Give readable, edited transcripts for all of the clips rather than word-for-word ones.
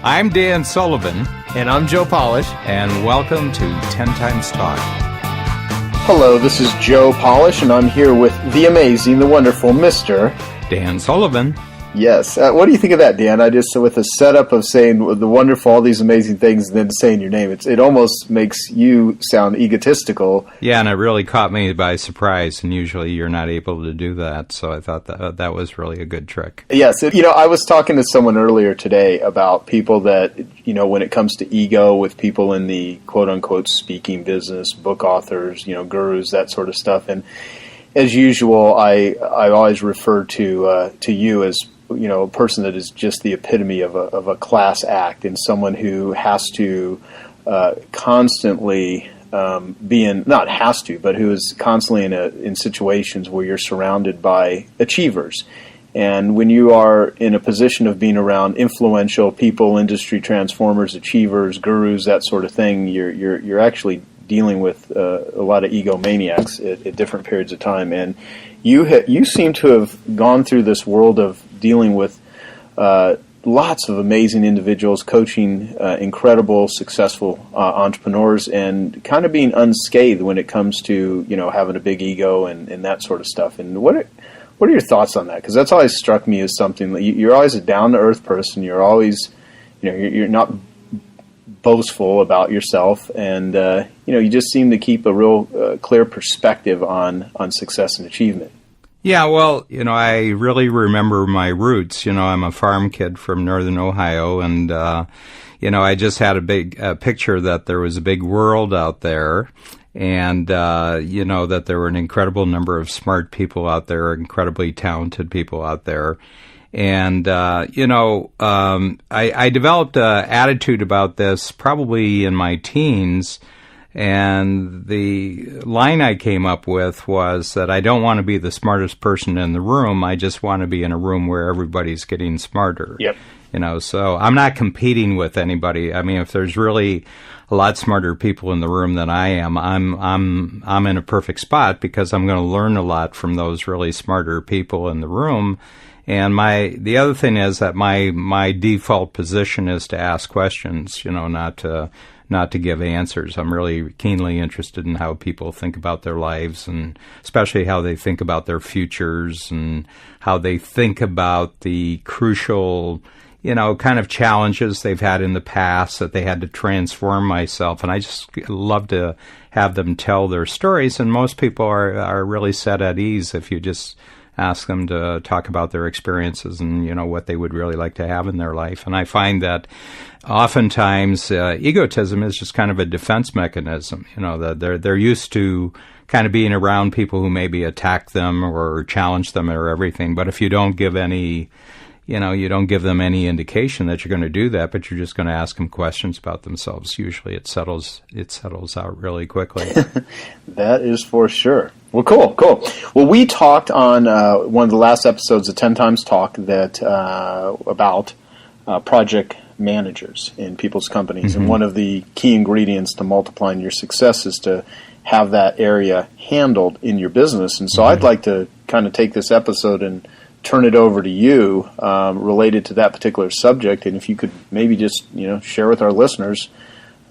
I'm Dan Sullivan. And I'm Joe Polish. And welcome to 10 Times Talk. Hello, this is Joe Polish, and I'm here with the amazing, the wonderful Mr. Dan Sullivan. Yes. What do you think of that, Dan? I just, with the setup of saying the wonderful, all these amazing things, and then saying your name, it almost makes you sound egotistical. Yeah, and it really caught me by surprise, and usually you're not able to do that, so I thought that was really a good trick. Yes. I was talking to someone earlier today about people that, when it comes to ego with people in the quote-unquote speaking business, book authors, gurus, that sort of stuff, and as usual, I always refer to you as a person that is just the epitome of a class act, and someone who has to constantly who is constantly in situations where you're surrounded by achievers. And when you are in a position of being around influential people, industry transformers, achievers, gurus, that sort of thing, you're actually dealing with a lot of egomaniacs at different periods of time. And you seem to have gone through this world of dealing with lots of amazing individuals, coaching incredible, successful entrepreneurs, and kind of being unscathed when it comes to having a big ego and that sort of stuff. And what are your thoughts on that? Because that's always struck me as something that you're always a down-to-earth person. You're always, you're not boastful about yourself, and you just seem to keep a real clear perspective on success and achievement. Yeah, well, I really remember my roots. I'm a farm kid from northern Ohio, and I just had a big picture that there was a big world out there, and that there were an incredible number of smart people out there, incredibly talented people out there. And, I developed an attitude about this probably in my teens, and the line I came up with was that I don't want to be the smartest person in the room. I just want to be in a room where everybody's getting smarter. Yep. So I'm not competing with anybody. I mean, if there's really a lot smarter people in the room than I am, I'm in a perfect spot because I'm going to learn a lot from those really smarter people in the room. And the other thing is that my default position is to ask questions, not to give answers. I'm really keenly interested in how people think about their lives, and especially how they think about their futures and how they think about the crucial, kind of challenges they've had in the past that they had to transform myself. And I just love to have them tell their stories. And most people are really set at ease if you just ask them to talk about their experiences and, what they would really like to have in their life. And I find that oftentimes egotism is just kind of a defense mechanism, that they're used to kind of being around people who maybe attack them or challenge them or everything. But if you don't give any, you don't give them any indication that you're going to do that, but you're just going to ask them questions about themselves, usually it settles out really quickly. That is for sure. Well, cool. Well, we talked on one of the last episodes of 10 Times Talk about project managers in people's companies. Mm-hmm. And one of the key ingredients to multiplying your success is to have that area handled in your business. And so I'd like to kind of take this episode and turn it over to you related to that particular subject. And if you could maybe just, share with our listeners,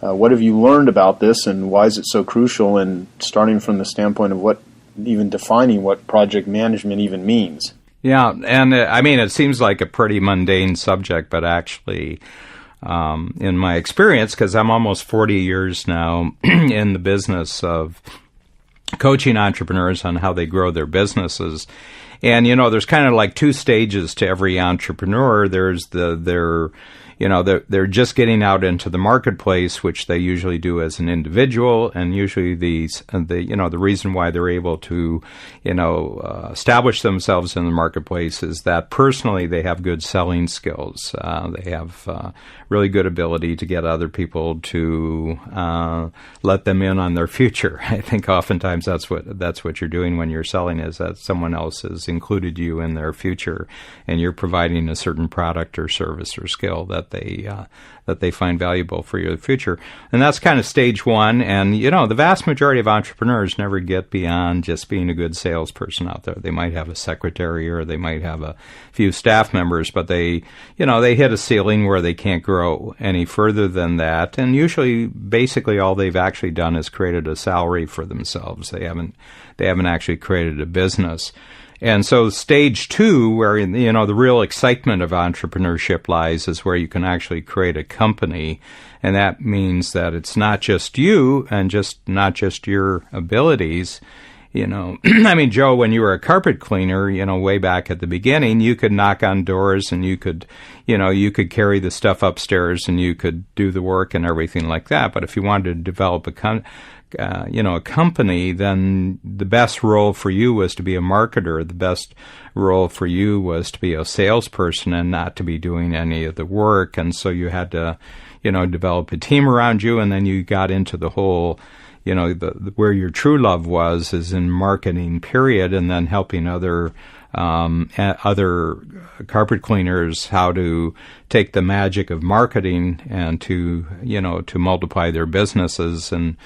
what have you learned about this and why is it so crucial, and starting from the standpoint of even defining what project management even means. Yeah, and it seems like a pretty mundane subject, but actually, in my experience, because I'm almost 40 years now in the business of coaching entrepreneurs on how they grow their businesses, and there's kind of like two stages to every entrepreneur. There's they're just getting out into the marketplace, which they usually do as an individual, and usually the reason why they're able to establish themselves in the marketplace is that personally they have good selling skills. They have really good ability to get other people to let them in on their future. I think oftentimes that's what you're doing when you're selling, is that someone else has included you in their future, and you're providing a certain product or service or skill that they find valuable for your future. And that's kind of stage one. And, the vast majority of entrepreneurs never get beyond just being a good salesperson out there. They might have a secretary or they might have a few staff members, but they hit a ceiling where they can't grow any further than that. And usually, basically, all they've actually done is created a salary for themselves. They haven't actually created a business. And so stage two, where, the real excitement of entrepreneurship lies, is where you can actually create a company. And that means that it's not just you and not just your abilities. I mean, Joe, when you were a carpet cleaner, way back at the beginning, you could knock on doors and you could carry the stuff upstairs and you could do the work and everything like that. But if you wanted to develop a company, then the best role for you was to be a marketer. The best role for you was to be a salesperson and not to be doing any of the work. And so you had to, develop a team around you. And then you got into the whole, where your true love is in marketing, period, and then helping other carpet cleaners how to take the magic of marketing and to multiply their businesses. And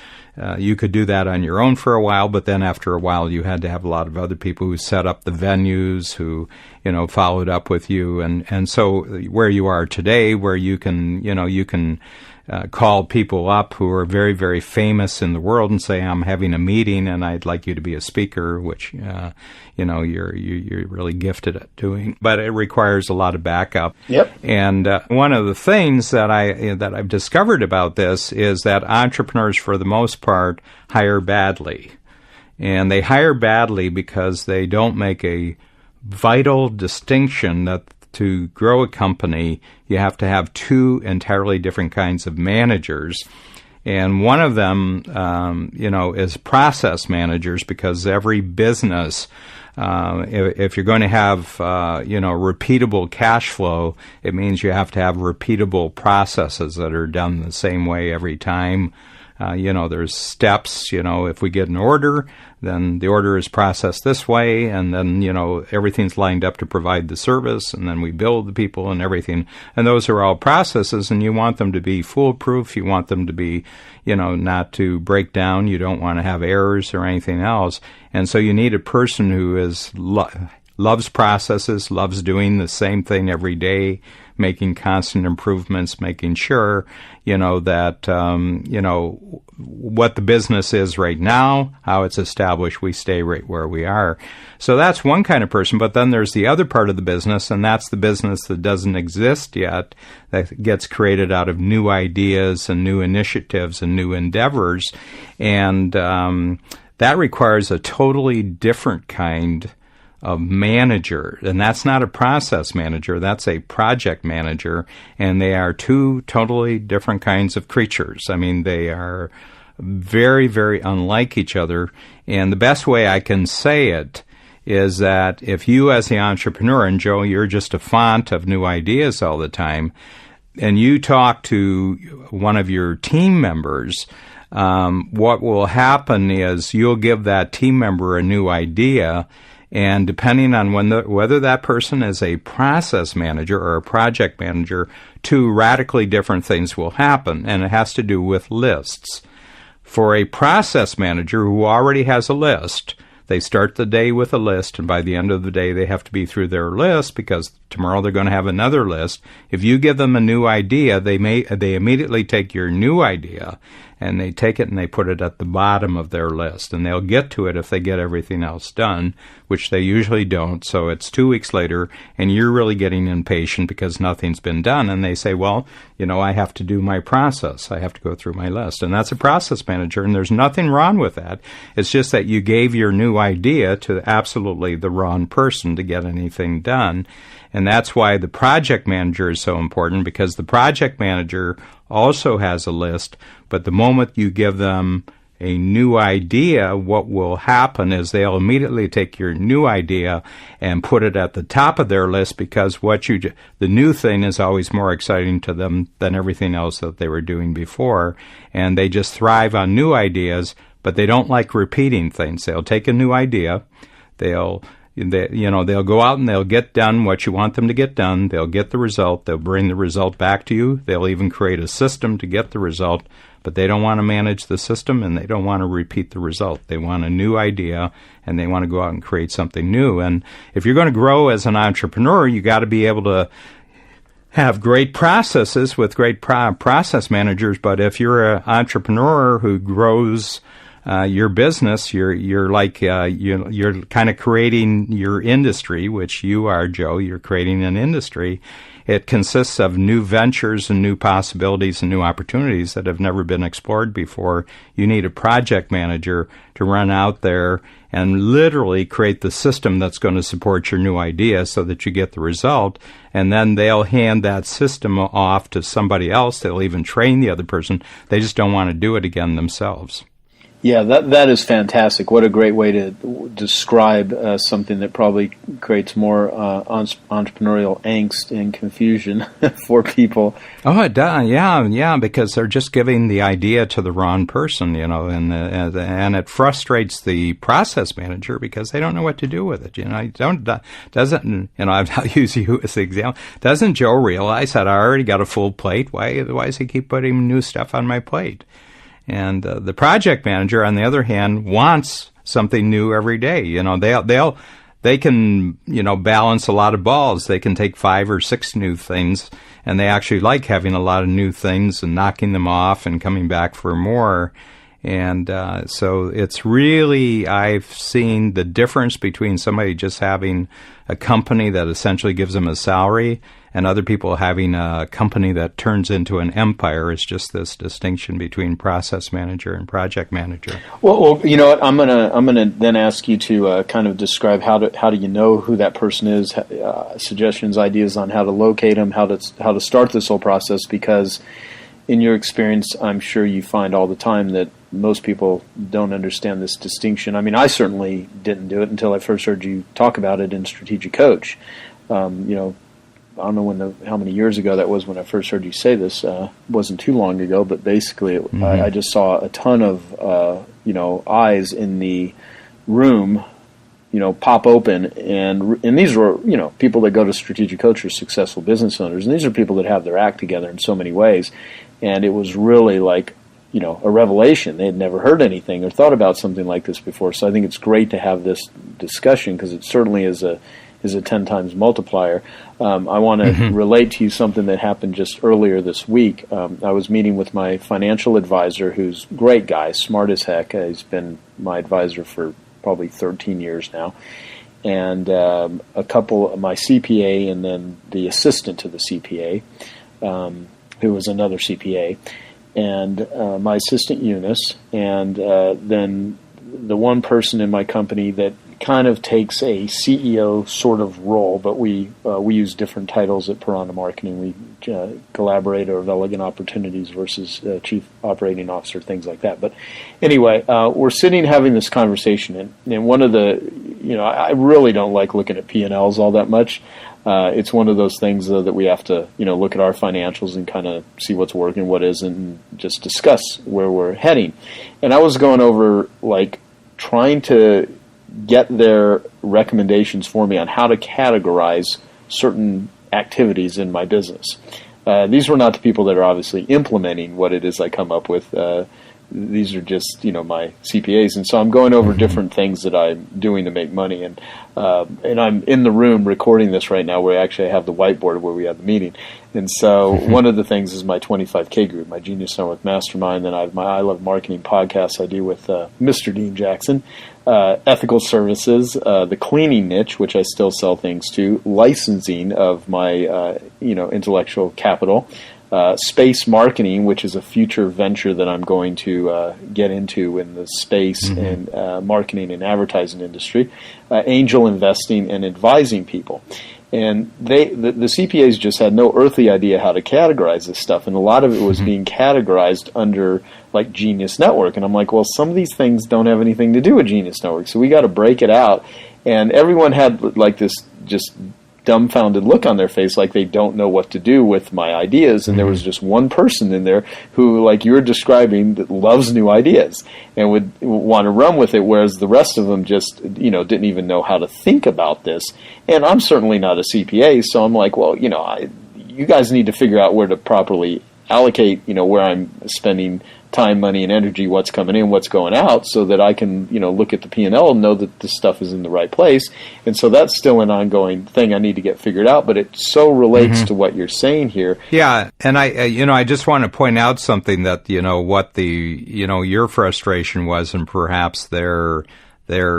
you could do that on your own for a while, but then after a while you had to have a lot of other people who set up the venues, who followed up with you, and so where you are today, where you can call people up who are very, very famous in the world and say, I'm having a meeting and I'd like you to be a speaker, which, you're really gifted at doing. But it requires a lot of backup. Yep. And one of the things that I've discovered about this is that entrepreneurs, for the most part, hire badly. And they hire badly because they don't make a vital distinction that to grow a company, you have to have two entirely different kinds of managers. And one of them, is process managers, because every business, if you're going to have, repeatable cash flow, it means you have to have repeatable processes that are done the same way every time. There's steps. If we get an order, then the order is processed this way, and then, everything's lined up to provide the service, and then we bill the people and everything. And those are all processes, and you want them to be foolproof. You want them to be, not to break down. You don't want to have errors or anything else. And so you need a person who loves processes, loves doing the same thing every day, making constant improvements, making sure, that, what the business is right now, how it's established, we stay right where we are. So that's one kind of person. But then there's the other part of the business, and that's the business that doesn't exist yet, that gets created out of new ideas and new initiatives and new endeavors. And that requires a totally different kind of manager, and that's not a process manager, that's a project manager, and they are two totally different kinds of creatures. I mean, they are very, very unlike each other, and the best way I can say it is that if you as the entrepreneur, and Joe, you're just a font of new ideas all the time, and you talk to one of your team members, what will happen is you'll give that team member a new idea. And depending on whether that person is a process manager or a project manager, two radically different things will happen, and it has to do with lists. For a process manager who already has a list, they start the day with a list, and by the end of the day they have to be through their list because tomorrow they're going to have another list. If you give them a new idea, they immediately take your new idea and they take it and they put it at the bottom of their list, and they'll get to it if they get everything else done, which they usually don't. So it's 2 weeks later and you're really getting impatient because nothing's been done, and they say, well, I have to do my process. I have to go through my list. And that's a process manager, and there's nothing wrong with that. It's just that you gave your new idea to absolutely the wrong person to get anything done. And that's why the project manager is so important, because the project manager also has a list, but the moment you give them a new idea, what will happen is they'll immediately take your new idea and put it at the top of their list, because the new thing is always more exciting to them than everything else that they were doing before. And they just thrive on new ideas, but they don't like repeating things. They'll take a new idea, they'll They'll go out and they'll get done what you want them to get done. They'll get the result. They'll bring the result back to you. They'll even create a system to get the result, but they don't want to manage the system and they don't want to repeat the result. They want a new idea and they want to go out and create something new. And if you're going to grow as an entrepreneur, you got to be able to have great processes with great process managers. But if you're an entrepreneur who grows your business, you're kind of creating your industry, which you are, Joe. You're creating an industry. It consists of new ventures and new possibilities and new opportunities that have never been explored before. You need a project manager to run out there and literally create the system that's going to support your new idea so that you get the result. And then they'll hand that system off to somebody else. They'll even train the other person. They just don't want to do it again themselves. Yeah, that is fantastic. What a great way to describe something that probably creates more entrepreneurial angst and confusion for people. Oh, it does. Yeah, because they're just giving the idea to the wrong person, and it frustrates the process manager because they don't know what to do with it. I'll use you as the example. Doesn't Joe realize that I already got a full plate? Why does he keep putting new stuff on my plate? And the project manager, on the other hand, wants something new every day. They can balance a lot of balls. They can take 5 or 6 new things, and they actually like having a lot of new things and knocking them off and coming back for more. And so it's really, I've seen the difference between somebody just having a company that essentially gives them a salary and other people having a company that turns into an empire. Is just this distinction between process manager and project manager. Well, you know what? I'm gonna then ask you to kind of describe how do you know who that person is? Suggestions, ideas on how to locate them, how to start this whole process. Because in your experience, I'm sure you find all the time that most people don't understand this distinction. I mean, I certainly didn't do it until I first heard you talk about it in Strategic Coach. I don't know how many years ago that was when I first heard you say this. Wasn't too long ago, but basically I just saw a ton of eyes in the room, pop open, and these were people that go to Strategic Coach are successful business owners, and these are people that have their act together in so many ways, and it was really like a revelation. They had never heard anything or thought about something like this before. So I think it's great to have this discussion because it certainly is a 10 times multiplier. I want to relate to you something that happened just earlier this week. I was meeting with my financial advisor, who's a great guy, smart as heck. He's been my advisor for probably 13 years now. And a couple, my CPA and then the assistant to the CPA, who was another CPA, and my assistant Eunice, and then the one person in my company that kind of takes a CEO sort of role, but we use different titles at Piranha Marketing. We collaborator of Elegant Opportunities versus Chief Operating Officer, things like that. But anyway, we're sitting having this conversation, and one of the, I really don't like looking at P&Ls all that much. It's one of those things, though, that we have to, look at our financials and kind of see what's working, what isn't, and just discuss where we're heading. And I was going over, trying to get their recommendations for me on how to categorize certain activities in my business. These were not the people that are obviously implementing what it is I come up with. These are just, my CPAs. And so I'm going over different things that I'm doing to make money. And I'm in the room recording this right now where I have the whiteboard where we have the meeting. And so one of the things is my 25K group, my Genius Network Mastermind. Then I have my I Love Marketing podcast I do with Mr. Dean Jackson. Ethical services, the cleaning niche, which I still sell things to, licensing of my, intellectual capital, space marketing, which is a future venture that I'm going to get into in the space and marketing and advertising industry, angel investing and advising people. And the CPAs just had no earthly idea how to categorize this stuff, and a lot of it was being categorized under Genius Network. And I'm like, well, some of these things don't have anything to do with Genius Network, so we got to break it out. And everyone had this just dumbfounded look on their face, like they don't know what to do with my ideas. And there was just one person in there who, like you're describing, that loves new ideas and would want to run with it, whereas the rest of them just, didn't even know how to think about this. And I'm certainly not a CPA, so I'm like, well, you guys need to figure out where to properly allocate, where I'm spending time, money, and energy, what's coming in, what's going out, so that I can, look at the P&L and know that this stuff is in the right place. And so that's still an ongoing thing I need to get figured out, but it so relates to what you're saying here. Yeah, and I just want to point out something that, what your frustration was, and perhaps their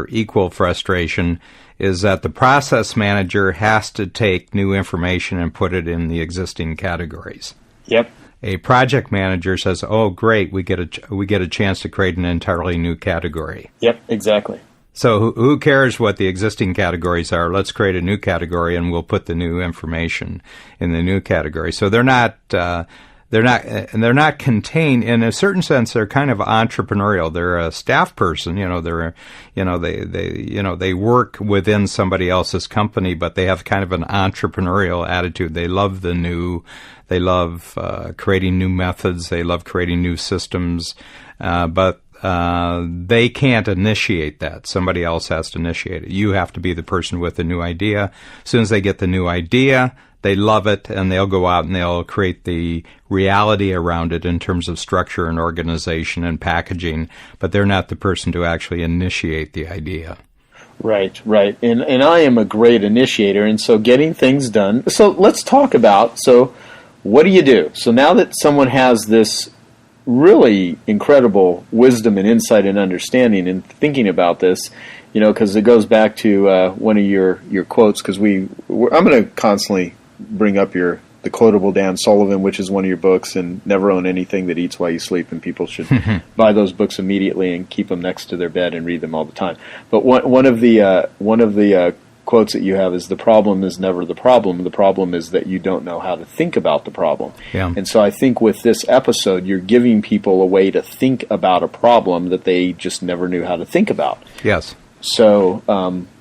equal frustration, is that the process manager has to take new information and put it in the existing categories. Yep. A project manager says, "Oh, great! We get a chance to create an entirely new category." Yep, exactly. So who cares what the existing categories are? Let's create a new category, and we'll put the new information in the new category. So they're not contained in a certain sense. They're kind of entrepreneurial. They're a staff person. They work within somebody else's company, but they have kind of an entrepreneurial attitude. They love the new. They love creating new methods. They love creating new systems, but they can't initiate that. Somebody else has to initiate it. You have to be the person with the new idea. As soon as they get the new idea, they love it, and they'll go out and they'll create the reality around it in terms of structure and organization and packaging, but they're not the person to actually initiate the idea. Right. And I am a great initiator, and so getting things done. So let's talk about, what do you do? So now that someone has this really incredible wisdom and insight and understanding and thinking about this, because it goes back to one of your quotes, because I'm going to constantly bring up the quotable Dan Sullivan, which is one of your books, and never own anything that eats while you sleep, and people should buy those books immediately and keep them next to their bed and read them all the time. But one of the quotes that you have is, the problem is never the problem is that you don't know how to think about the problem. Yeah. And so I think with this episode, you're giving people a way to think about a problem that they just never knew how to think about. Yes. So,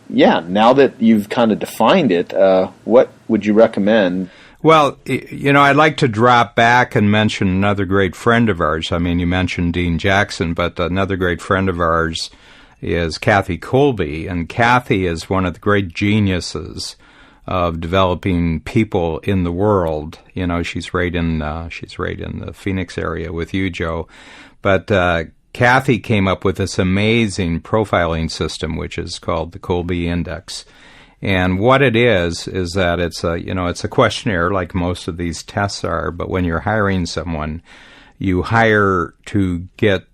now that you've kind of defined it, what would you recommend? Well, I'd like to drop back and mention another great friend of ours. I mean, you mentioned Dean Jackson, but another great friend of ours is Kathy Kolbe, and Kathy is one of the great geniuses of developing people in the world. She's right in the Phoenix area with you, Joe. But Kathy came up with this amazing profiling system, which is called the Kolbe Index. And what it is that it's a questionnaire, like most of these tests are. But when you're hiring someone, you hire to get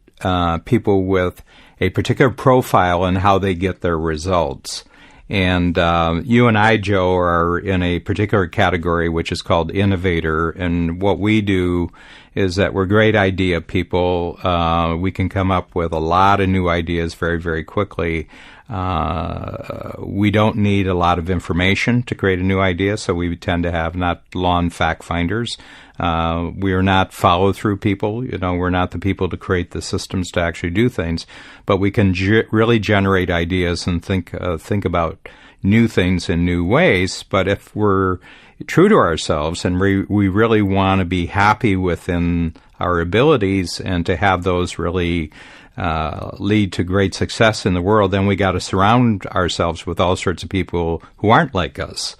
people with a particular profile and how they get their results. And you and I, Joe, are in a particular category which is called innovator. And what we do is that we're great idea people. We can come up with a lot of new ideas very, very quickly. We don't need a lot of information to create a new idea, so we tend to have not lawn fact finders. We are not follow-through people. We're not the people to create the systems to actually do things, but we can really generate ideas and think about new things in new ways. But if we're true to ourselves and we really want to be happy within our abilities and to have those really lead to great success in the world, then we got to surround ourselves with all sorts of people who aren't like us.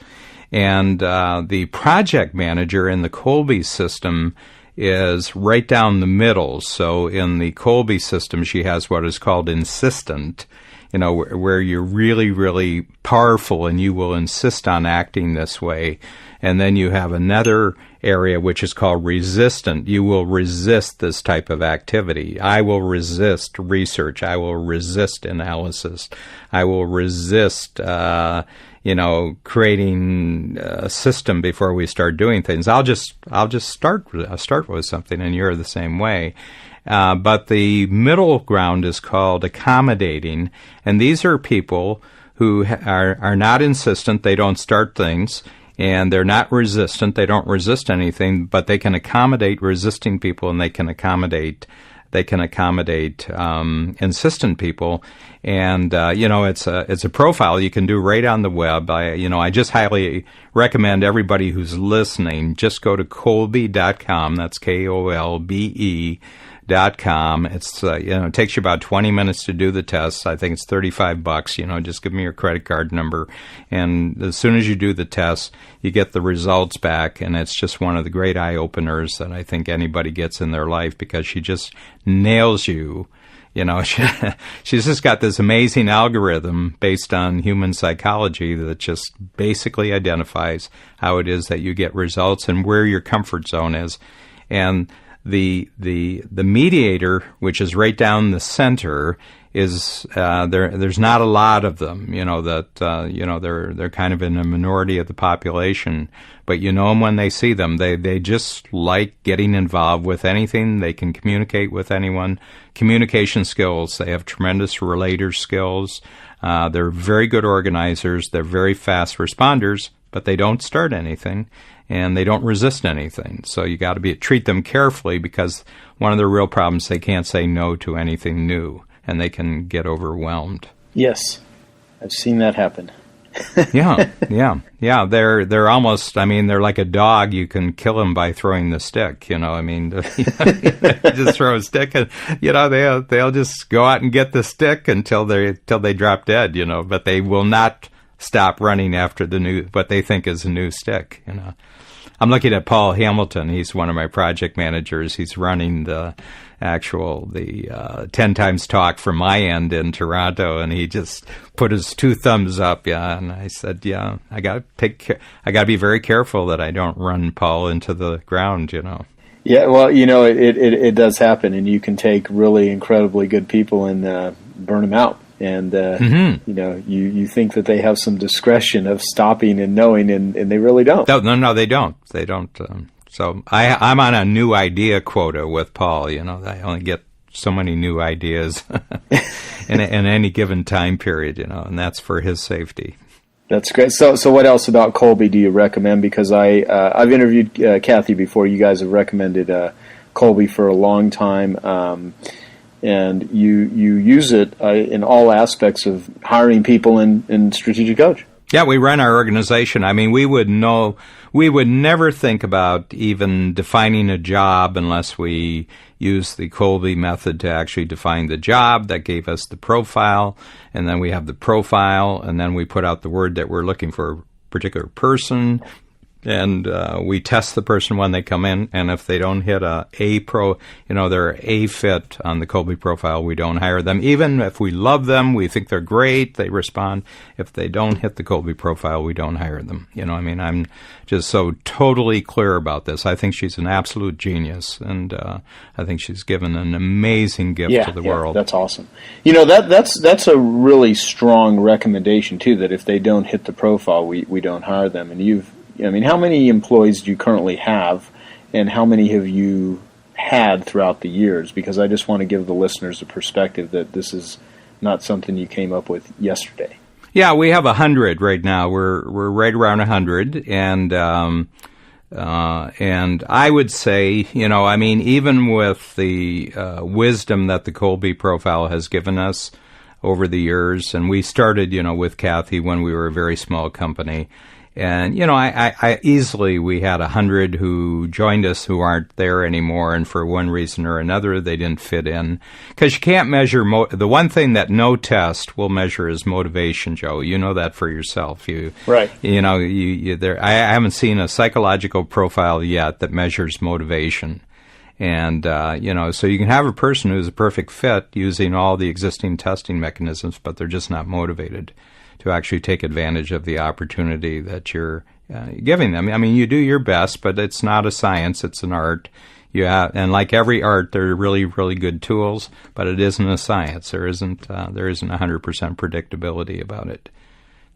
And the project manager in the Kolbe system is right down the middle. So in the Kolbe system, she has what is called insistent, where you're really, really powerful and you will insist on acting this way. And then you have another area which is called resistant. You will resist this type of activity. I will resist research. I will resist analysis. I will resist, creating a system before we start doing things. I'll just start with something, and you're the same way. But the middle ground is called accommodating, and these are people who are not insistent. They don't start things. And they're not resistant. They don't resist anything, but they can accommodate resisting people, and they can accommodate they can accommodate insistent people. And it's a profile you can do right on the web. I just highly recommend everybody who's listening just go to Kolbe.com. That's KOLBE.com. It's it takes you about 20 minutes to do the test. I think it's $35. Just give me your credit card number, and as soon as you do the test, you get the results back, and it's just one of the great eye openers that I think anybody gets in their life, because she just nails you. She's just got this amazing algorithm based on human psychology that just basically identifies how it is that you get results and where your comfort zone is. And the mediator, which is right down the center, is there's not a lot of them. They're kind of in a minority of the population, but you know them when they see them. They just like getting involved with anything. They can communicate with anyone. Communication skills. They have tremendous relator skills. They're very good organizers. They're very fast responders, but they don't start anything, and they don't resist anything. So you got to treat them carefully, because one of the real problems, they can't say no to anything new, and they can get overwhelmed. Yes, I've seen that happen. Yeah. They're almost, they're like a dog. You can kill them by throwing the stick, just throw a stick, and, they'll just go out and get the stick until they drop dead, but they will not stop running after what they think is a new stick, I'm looking at Paul Hamilton. He's one of my project managers. He's running the 10 times talk from my end in Toronto, and he just put his 2 thumbs up. Yeah, and I said, yeah, I got to be very careful that I don't run Paul into the ground. Yeah, well, it does happen, and you can take really incredibly good people and burn them out. And, you think that they have some discretion of stopping and knowing, and they really don't. No, they don't. They don't. So I'm on a new idea quota with Paul. I only get so many new ideas in any given time period, and that's for his safety. That's great. So what else about Kolbe do you recommend? Because I've interviewed Kathy before. You guys have recommended Kolbe for a long time. And you use it in all aspects of hiring people and strategic coach. Yeah, we run our organization. We would never think about even defining a job unless we use the Kolbe method to actually define the job. That gave us the profile, and then we have the profile, and then we put out the word that we're looking for a particular person. And we test the person when they come in, and if they don't hit they're A fit on the Kolbe profile, we don't hire them. Even if we love them, we think they're great, they respond. If they don't hit the Kolbe profile, we don't hire them. I'm just so totally clear about this. I think she's an absolute genius, and I think she's given an amazing gift to the world. That's awesome. That's a really strong recommendation too. That if they don't hit the profile, we don't hire them. And how many employees do you currently have, and how many have you had throughout the years? Because I just want to give the listeners a perspective that this is not something you came up with yesterday. Yeah, we have 100 right now. We're right around 100, and I would say, even with the wisdom that the Kolbe profile has given us over the years, and we started, with Kathy when we were a very small company. And, I easily, we had 100 who joined us who aren't there anymore, and for one reason or another, they didn't fit in. Because you can't measure, the one thing that no test will measure is motivation, Joe. You know that for yourself. Right. I haven't seen a psychological profile yet that measures motivation. And, so you can have a person who's a perfect fit using all the existing testing mechanisms, but they're just not motivated to actually take advantage of the opportunity that you're giving them. You do your best, but it's not a science; it's an art. And like every art, there are really, really good tools, but it isn't a science. There isn't 100% predictability about it.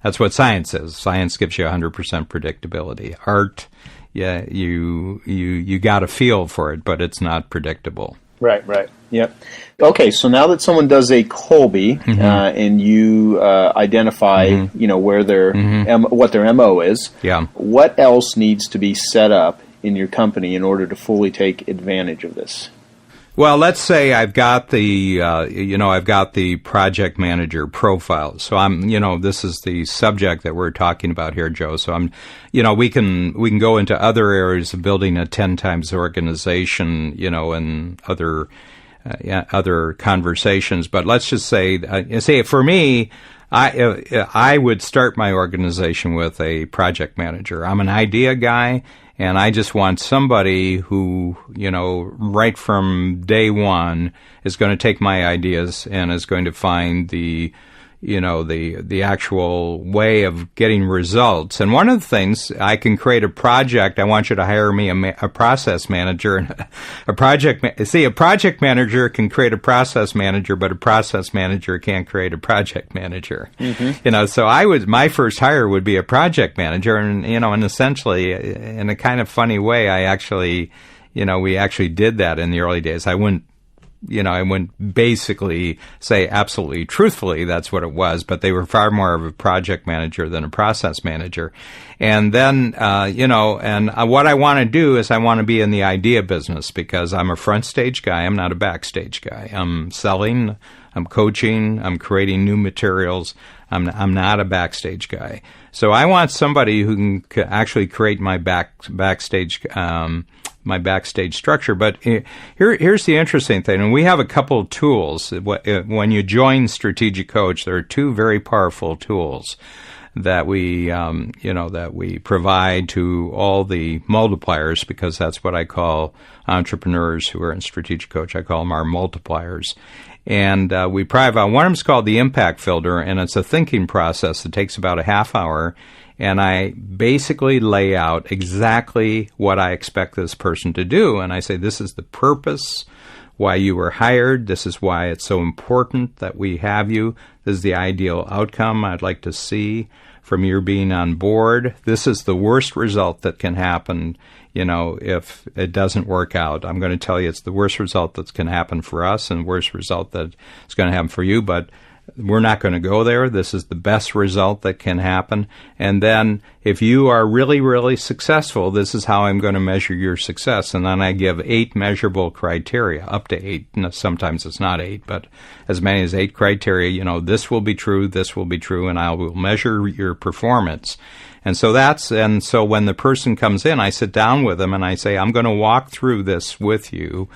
That's what science is. Science gives you 100% predictability. Art, you got a feel for it, but it's not predictable. Right. Yep. Okay, so now that someone does a Kolbe, and you identify, where their what their MO is, what else needs to be set up in your company in order to fully take advantage of this? Well, let's say I've got the, I've got the project manager profile. So this is the subject that we're talking about here, Joe. So we can go into other areas of building a 10 times organization, and other conversations. But let's just say for me, I would start my organization with a project manager. I'm an idea guy. And I just want somebody who, right from day one is going to take my ideas and is going to find the actual way of getting results. And one of the things, I can create a project. I want you to hire me a process manager. And a project manager can create a process manager, but a process manager can't create a project manager. Mm-hmm. So my first hire would be a project manager. And essentially, in a kind of funny way, we actually did that in the early days. I wouldn't basically say absolutely truthfully that's what it was, but they were far more of a project manager than a process manager. And then, what I want to do is I want to be in the idea business because I'm a front stage guy. I'm not a backstage guy. I'm selling, I'm coaching, I'm creating new materials. I'm not a backstage guy. So I want somebody who can actually create my backstage structure. But here's the interesting thing, and we have a couple of tools. When you join Strategic Coach, there are two very powerful tools that we provide to all the multipliers, because that's what I call entrepreneurs who are in Strategic Coach. I call them our multipliers. And we provide one of them is called the impact filter, and it's a thinking process that takes about a half hour. And I basically lay out exactly what I expect this person to do. And I say, this is the purpose, why you were hired. This is why it's so important that we have you. This is the ideal outcome I'd like to see from your being on board. This is the worst result that can happen, if it doesn't work out. I'm going to tell you it's the worst result that can happen for us and the worst result that's going to happen for you, but we're not going to go there. This is the best result that can happen. And then if you are really, really successful, this is how I'm going to measure your success. And then I give 8 measurable criteria, up to 8. Sometimes it's not 8, but as many as 8 criteria. This will be true, and I will measure your performance. And so when the person comes in, I sit down with them and I say, I'm going to walk through this with you,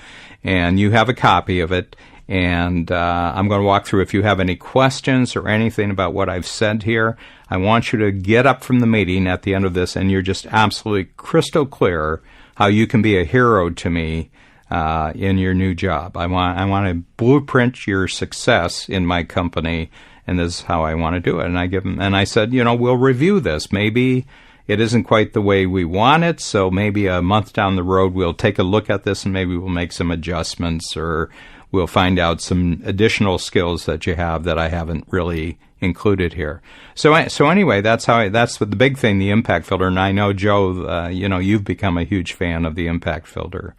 and you have a copy of it. And I'm going to walk through, if you have any questions or anything about what I've said here, I want you to get up from the meeting at the end of this and you're just absolutely crystal clear how you can be a hero to me in your new job. I want to blueprint your success in my company, and this is how I want to do it. And I said, we'll review this. Maybe it isn't quite the way we want it, so maybe a month down the road we'll take a look at this and maybe we'll make some adjustments, or we'll find out some additional skills that you have that I haven't really included here. So anyway, that's the big thing, the impact filter. And I know, Joe, you've become a huge fan of the impact filter.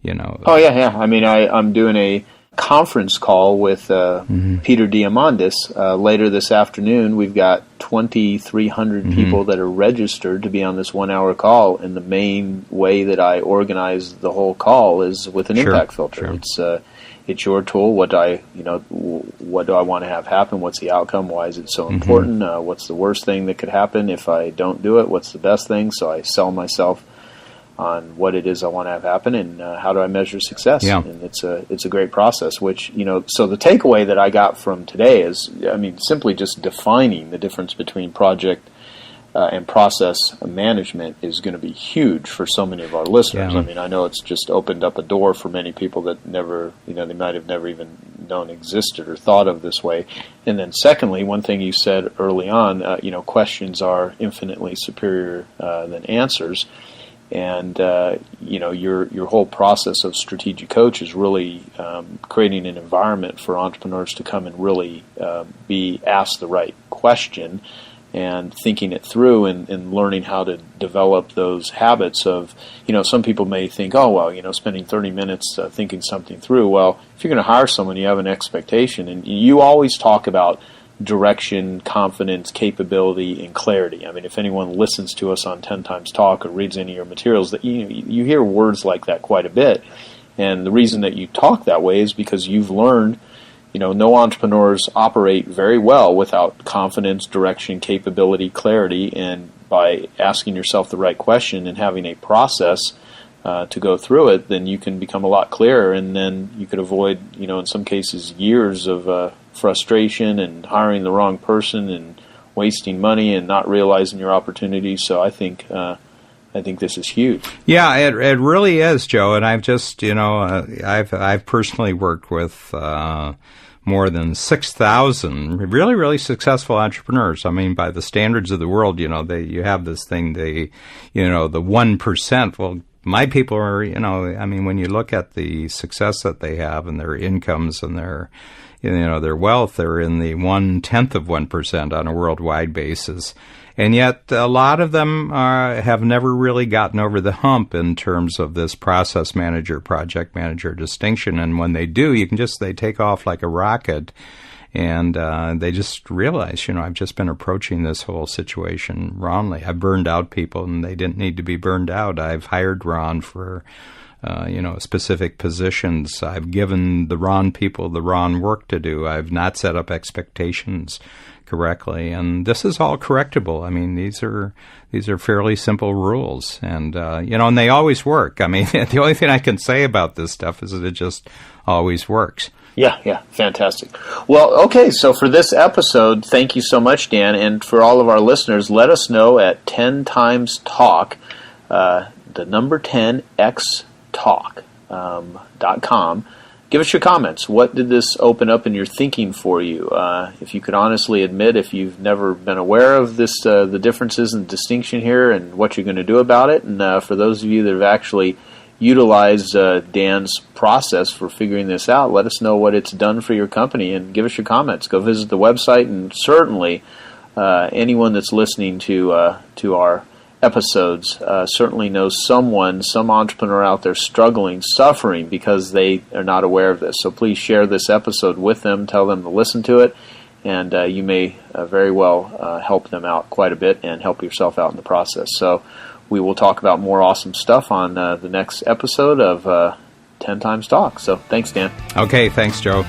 Oh yeah. I mean, I'm doing a conference call with Peter Diamandis later this afternoon. We've got 2,300 people that are registered to be on this 1 hour call, and the main way that I organize the whole call is with an impact filter. Sure. It's your tool. What do I want to have happen? What's the outcome? Why is it so important? What's the worst thing that could happen if I don't do it? What's the best thing? So I sell myself on what it is I want to have happen, and how do I measure success? Yeah. And it's a great process, which, so the takeaway that I got from today is, simply just defining the difference between project and process management is going to be huge for so many of our listeners. Yeah. I know it's just opened up a door for many people that never, they might have never even known existed or thought of this way. And then secondly, one thing you said early on, questions are infinitely superior than answers. And, your whole process of Strategic Coach is really creating an environment for entrepreneurs to come and really be asked the right question and thinking it through and learning how to develop those habits of, some people may think, spending 30 minutes thinking something through. Well, if you're going to hire someone, you have an expectation. And you always talk about direction, confidence, capability, and clarity. If anyone listens to us on 10 Times Talk or reads any of your materials, that you hear words like that quite a bit. And the reason that you talk that way is because you've learned, no entrepreneurs operate very well without confidence, direction, capability, clarity, and by asking yourself the right question and having a process to go through it, then you can become a lot clearer, and then you could avoid, in some cases, years of frustration and hiring the wrong person and wasting money and not realizing your opportunities. So I think this is huge. Yeah, it really is, Joe. And I've just, I've personally worked with more than 6,000 really, really successful entrepreneurs. I mean, by the standards of the world, you have this thing, the 1%. Well, my people are, when you look at the success that they have and their incomes and their wealth, they're in the 0.1% on a worldwide basis. And yet a lot of them have never really gotten over the hump in terms of this process manager, project manager distinction. And when they do, they take off like a rocket. And they just realize, I've just been approaching this whole situation wrongly. I've burned out people, and they didn't need to be burned out. I've hired wrong for, specific positions. I've given the wrong people the wrong work to do. I've not set up expectations correctly, and this is all correctable. I mean, these are fairly simple rules, and and they always work. I mean, the only thing I can say about this stuff is that it just always works. Yeah, fantastic. Well, okay, so for this episode, thank you so much, Dan, and for all of our listeners, let us know at 10 times talk, the number 10xtalk.com. Give us your comments. What did this open up in your thinking for you? If you could honestly admit if you've never been aware of this, the differences and distinction here, and what you're going to do about it, and for those of you that have actually utilize Dan's process for figuring this out, let us know what it's done for your company, and give us your comments. Go visit the website, and certainly anyone that's listening to our episodes certainly knows some entrepreneur out there struggling, suffering because they are not aware of this. So please share this episode with them, tell them to listen to it, and you may very well help them out quite a bit and help yourself out in the process. So we will talk about more awesome stuff on the next episode of 10 Times Talk. So thanks, Dan. Okay, thanks, Joe.